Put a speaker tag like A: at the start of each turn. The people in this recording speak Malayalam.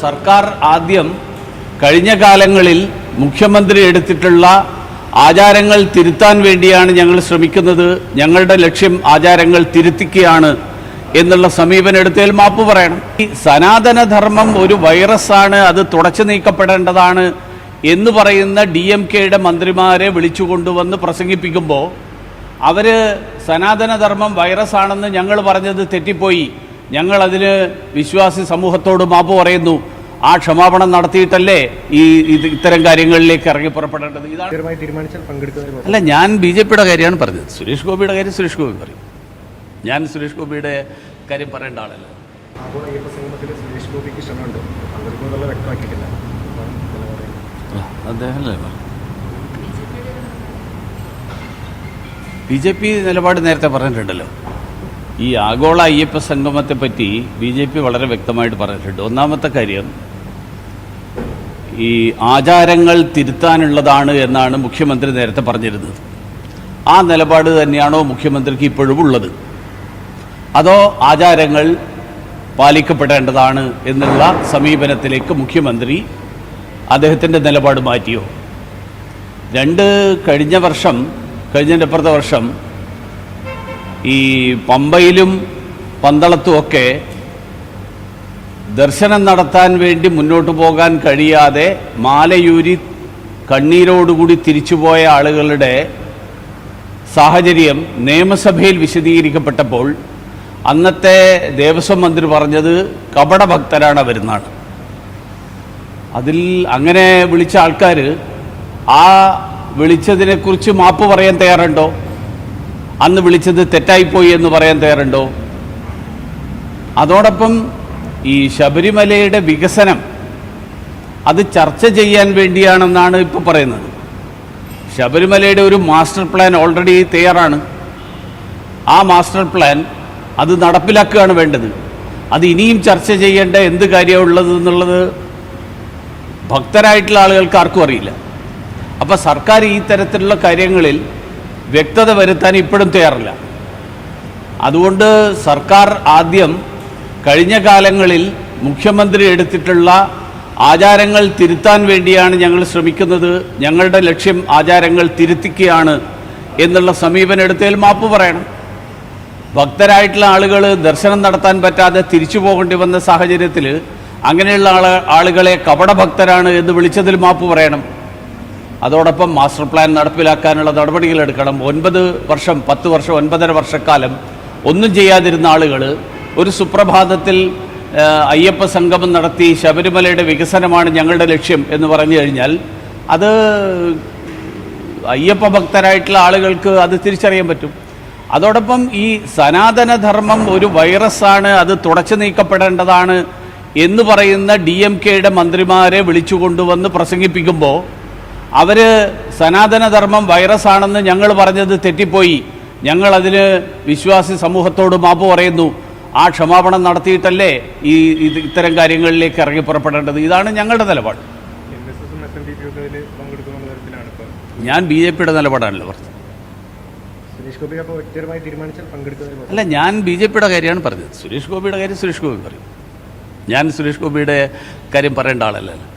A: സർക്കാർ ആദ്യം കഴിഞ്ഞ കാലങ്ങളിൽ മുഖ്യമന്ത്രി എടുത്തിട്ടുള്ള ആചാരങ്ങൾ തിരുത്താൻ വേണ്ടിയാണ് ഞങ്ങൾ ശ്രമിക്കുന്നത്, ഞങ്ങളുടെ ലക്ഷ്യം ആചാരങ്ങൾ തിരുത്തിക്കുകയാണ് എന്നുള്ള സമീപനം എടുത്തതിൽ മാപ്പ് പറയണം. ഈ സനാതനധർമ്മം ഒരു വൈറസാണ്, അത് തുടച്ചു നീക്കപ്പെടേണ്ടതാണ് എന്ന് പറയുന്ന DMKയുടെ മന്ത്രിമാരെ വിളിച്ചുകൊണ്ടുവന്ന് പ്രസംഗിപ്പിക്കുമ്പോൾ അവർ സനാതനധർമ്മം വൈറസാണെന്ന് ഞങ്ങൾ പറഞ്ഞത് തെറ്റിപ്പോയി, ഞങ്ങളതിന് വിശ്വാസി സമൂഹത്തോട് മാപ്പ് പറയുന്നു, ആ ക്ഷമാപണം നടത്തിയിട്ടല്ലേ ഇത്തരം കാര്യങ്ങളിലേക്ക് ഇറങ്ങി പുറപ്പെടേണ്ടത്. ഇതാണ് അല്ല, ഞാൻ BJPയുടെ കാര്യമാണ് പറഞ്ഞത്. സുരേഷ് ഗോപിയുടെ കാര്യം സുരേഷ് ഗോപി പറയും, ഞാൻ സുരേഷ് ഗോപിയുടെ കാര്യം പറയേണ്ട ആളല്ല. അദ്ദേഹമല്ലേ BJP നിലപാട് നേരത്തെ പറഞ്ഞിട്ടുണ്ടല്ലോ. ഈ ആഗോള അയ്യപ്പ സംഗമത്തെ പറ്റി BJP വളരെ വ്യക്തമായിട്ട് പറഞ്ഞിട്ടുണ്ട്. ഒന്നാമത്തെ കാര്യം, ഈ ആചാരങ്ങൾ തിരുത്താനുള്ളതാണ് എന്നാണ് മുഖ്യമന്ത്രി നേരത്തെ പറഞ്ഞിരുന്നത്. ആ നിലപാട് തന്നെയാണോ മുഖ്യമന്ത്രിക്ക് ഇപ്പോഴും ഉള്ളത്, അതോ ആചാരങ്ങൾ പാലിക്കപ്പെടേണ്ടതാണ് എന്നുള്ള സമീപനത്തിലേക്ക് മുഖ്യമന്ത്രി അദ്ദേഹത്തിൻ്റെ നിലപാട് മാറ്റിയോ? കഴിഞ്ഞതിൻ്റെ അപ്പുറത്തെ വർഷം ഈ പമ്പയിലും പന്തളത്തുമൊക്കെ ദർശനം നടത്താൻ വേണ്ടി മുന്നോട്ട് പോകാൻ കഴിയാതെ മാലയൂരി കണ്ണീരോടുകൂടി തിരിച്ചുപോയ ആളുകളുടെ സാഹചര്യം നിയമസഭയിൽ വിശദീകരിക്കപ്പെട്ടപ്പോൾ അന്നത്തെ ദേവസ്വം മന്ത്രി പറഞ്ഞത് കപടഭക്തരാണ് അവരെന്നാണ്. അതിൽ അങ്ങനെ വിളിച്ച ആൾക്കാർ ആ വിളിച്ചതിനെക്കുറിച്ച് മാപ്പ് പറയാൻ തയ്യാറുണ്ടോ? അന്ന് വിളിച്ചത് തെറ്റായിപ്പോയി എന്ന് പറയാൻ തയ്യാറുണ്ടോ? അതോടൊപ്പം ഈ ശബരിമലയുടെ വികസനം അത് ചർച്ച ചെയ്യാൻ വേണ്ടിയാണെന്നാണ് ഇപ്പോൾ പറയുന്നത്. ശബരിമലയുടെ ഒരു മാസ്റ്റർ പ്ലാൻ ഓൾറെഡി തയ്യാറാണ്. ആ മാസ്റ്റർ പ്ലാൻ അത് നടപ്പിലാക്കുകയാണ് വേണ്ടത്. അത് ഇനിയും ചർച്ച ചെയ്യേണ്ട എന്ത് കാര്യമുള്ളത് എന്നുള്ളത് ഭക്തരായിട്ടുള്ള ആളുകൾക്ക് ആർക്കും അറിയില്ല. അപ്പോൾ സർക്കാർ ഈ തരത്തിലുള്ള കാര്യങ്ങളിൽ വ്യക്തത വരുത്താൻ ഇപ്പോഴും തയ്യാറില്ല. അതുകൊണ്ട് സർക്കാർ ആദ്യം കഴിഞ്ഞ കാലങ്ങളിൽ മുഖ്യമന്ത്രി എടുത്തിട്ടുള്ള ആചാരങ്ങൾ തിരുത്താൻ വേണ്ടിയാണ് ഞങ്ങൾ ശ്രമിക്കുന്നത്, ഞങ്ങളുടെ ലക്ഷ്യം ആചാരങ്ങൾ തിരുത്തിക്കുകയാണ് എന്നുള്ള സമീപനം എടുത്തതിൽ മാപ്പ് പറയണം. ഭക്തരായിട്ടുള്ള ആളുകൾ ദർശനം നടത്താൻ പറ്റാതെ തിരിച്ചു പോകേണ്ടി വന്ന സാഹചര്യത്തിൽ അങ്ങനെയുള്ള ആളുകളെ കപടഭക്തരാണ് എന്ന് വിളിച്ചതിൽ മാപ്പ് പറയണം. അതോടൊപ്പം മാസ്റ്റർ പ്ലാൻ നടപ്പിലാക്കാനുള്ള നടപടികളെടുക്കണം. 9 വർഷം 10 വർഷം 9.5 വർഷക്കാലം ഒന്നും ചെയ്യാതിരുന്ന ആളുകൾ ഒരു സുപ്രഭാതത്തിൽ അയ്യപ്പ സംഗമം നടത്തി ശബരിമലയുടെ വികസനമാണ് ഞങ്ങളുടെ ലക്ഷ്യം എന്ന് പറഞ്ഞു കഴിഞ്ഞാൽ അത് അയ്യപ്പ ഭക്തരായിട്ടുള്ള ആളുകൾക്ക് അത് തിരിച്ചറിയാൻ പറ്റും. അതോടൊപ്പം ഈ സനാതനധർമ്മം ഒരു വൈറസാണ്, അത് തുടച്ചു നീക്കപ്പെടേണ്ടതാണ് എന്ന് പറയുന്ന DMKയുടെ മന്ത്രിമാരെ വിളിച്ചുകൊണ്ടുവന്ന് പ്രസംഗിപ്പിക്കുമ്പോൾ അവർ സനാതനധർമ്മം വൈറസാണെന്ന് ഞങ്ങൾ പറഞ്ഞത് തെറ്റിപ്പോയി, ഞങ്ങളതിന് വിശ്വാസി സമൂഹത്തോട് മാപ്പ് പറയുന്നു, ആ ക്ഷമാപണം നടത്തിയിട്ടല്ലേ ഇത്തരം കാര്യങ്ങളിലേക്ക് ഇറങ്ങി പുറപ്പെടേണ്ടത്. ഇതാണ് ഞങ്ങളുടെ നിലപാട്. ഞാൻ BJPയുടെ നിലപാടാണല്ലോ പറഞ്ഞത്. അല്ല, ഞാൻ BJPയുടെ കാര്യമാണ് പറഞ്ഞത്. സുരേഷ് ഗോപിയുടെ കാര്യം സുരേഷ് ഗോപി പറയും, ഞാൻ സുരേഷ് ഗോപിയുടെ കാര്യം പറയേണ്ട ആളല്ലല്ലോ.